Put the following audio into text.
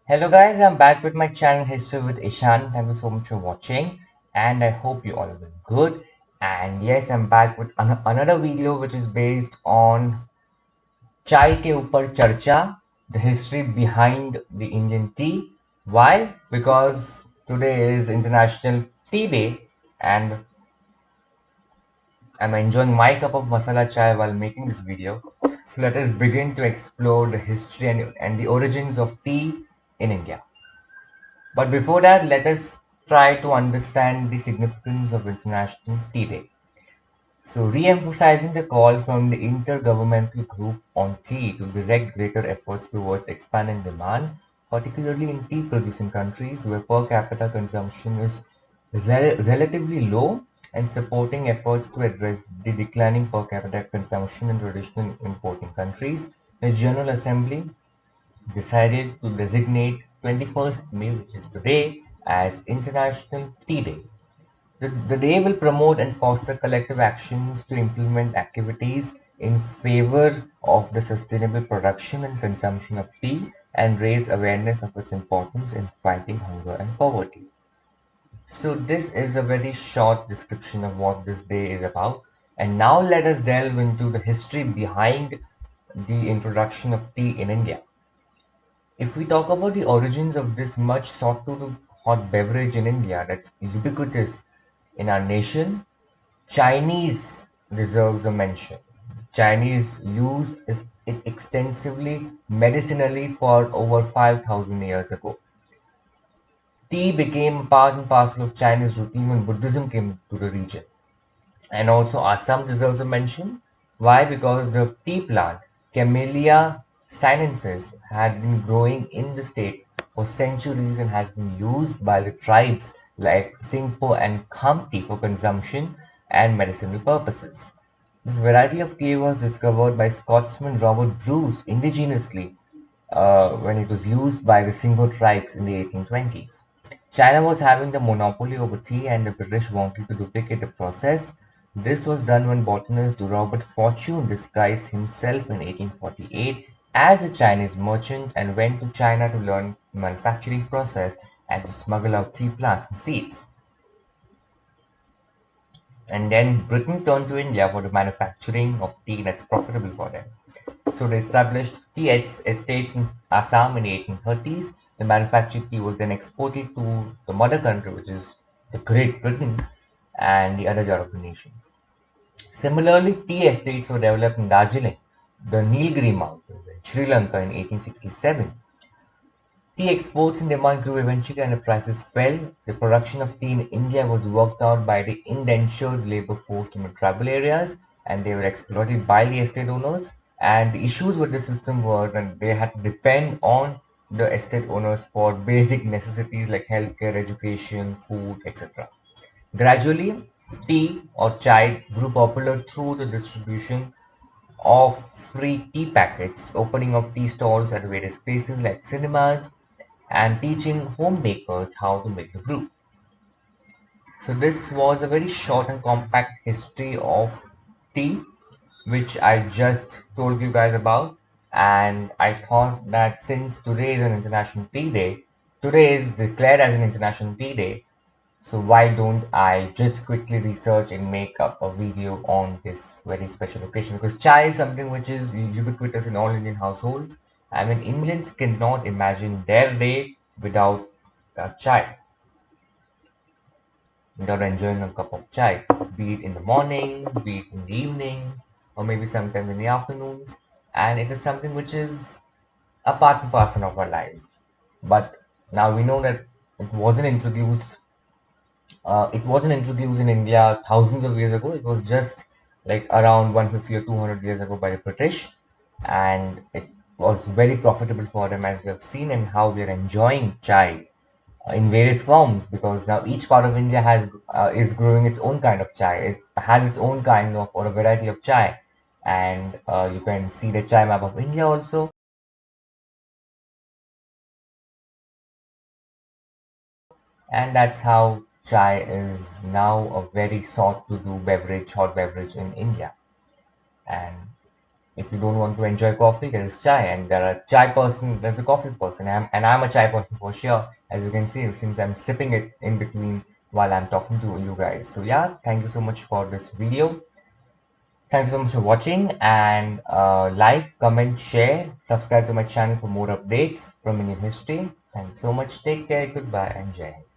Hello guys, I'm back with my channel History with Ishan. Thank you so much for watching and I hope you all been good. And yes, I'm back with another video which is based on Chai ke Upar Charcha, the history behind the Indian tea. Why? Because today is International Tea Day and I'm enjoying my cup of masala chai while making this video. So let us begin to explore the history and the origins of tea in India. But before that, let us try to understand the significance of International Tea Day. So, re-emphasizing the call from the Intergovernmental Group on Tea to direct greater efforts towards expanding demand, particularly in tea-producing countries where per capita consumption is relatively low, and supporting efforts to address the declining per capita consumption in traditional importing countries, the General Assembly decided to designate 21st May, which is today, as International Tea Day. The day will promote and foster collective actions to implement activities in favor of the sustainable production and consumption of tea and raise awareness of its importance in fighting hunger and poverty. So, this is a very short description of what this day is about. And now, let us delve into the history behind the introduction of tea in India. If we talk about the origins of this much sought to hot beverage in India that's ubiquitous in our nation, Chinese deserves a mention. Chinese used it extensively medicinally for over 5,000 years ago. Tea became part and parcel of Chinese routine when Buddhism came to the region. And also Assam deserves a mention. Why? Because the tea plant, Camellia sinensis, had been growing in the state for centuries and has been used by the tribes like Singpo and Khamti for consumption and medicinal purposes. This variety of tea was discovered by Scotsman Robert Bruce indigenously when it was used by the Singo tribes in the 1820s. China was having the monopoly over tea and the British wanted to duplicate the process. This was done when botanist Robert Fortune disguised himself in 1848 as a Chinese merchant and went to China to learn the manufacturing process and to smuggle out tea plants and seeds. And then Britain turned to India for the manufacturing of tea that's profitable for them. So they established tea estates in Assam in the 1830s. The manufactured tea was then exported to the mother country, which is the Great Britain and the other European nations. Similarly, tea estates were developed in Darjeeling, the Nilgiri Mountains, and Sri Lanka in 1867. Tea exports in demand grew eventually and the prices fell. The production of tea in India was worked out by the indentured labor force in the tribal areas and they were exploited by the estate owners. And the issues with the system were that they had to depend on the estate owners for basic necessities like healthcare, education, food, etc. Gradually, tea or chai grew popular through the distribution of free tea packets, opening of tea stalls at various places like cinemas, and teaching home bakers how to make the brew. So this was a very short and compact history of tea, which I just told you guys about. And I thought that since today is an International Tea Day, today is declared as an International Tea Day, so why don't I just quickly research and make up a video on this very special occasion? Because chai is something which is ubiquitous in all Indian households. I mean, Indians cannot imagine their day without chai, without enjoying a cup of chai, be it in the morning, be it in the evenings, or maybe sometimes in the afternoons. And it is something which is a part and parcel of our lives. But now we know that it wasn't introduced it wasn't introduced in India thousands of years ago. It was just like around 150 or 200 years ago by the British, and it was very profitable for them, as we have seen, and how we are enjoying chai in various forms because now each part of India has is growing its own kind of chai. It has its own kind of or a variety of chai, and you can see the chai map of India also, and that's how chai is now a very sought to do beverage, hot beverage in India. And If you don't want to enjoy coffee, there is chai, and there are chai person, there's a coffee person, and I'm a chai person for sure, as you can see, since I'm sipping it in between while I'm talking to you guys. So yeah, thank you so much for this video. Thank you so much for watching, and like, comment, share, subscribe to my channel for more updates from Indian history. Thank you so much. Take care. Goodbye and Jai Hind.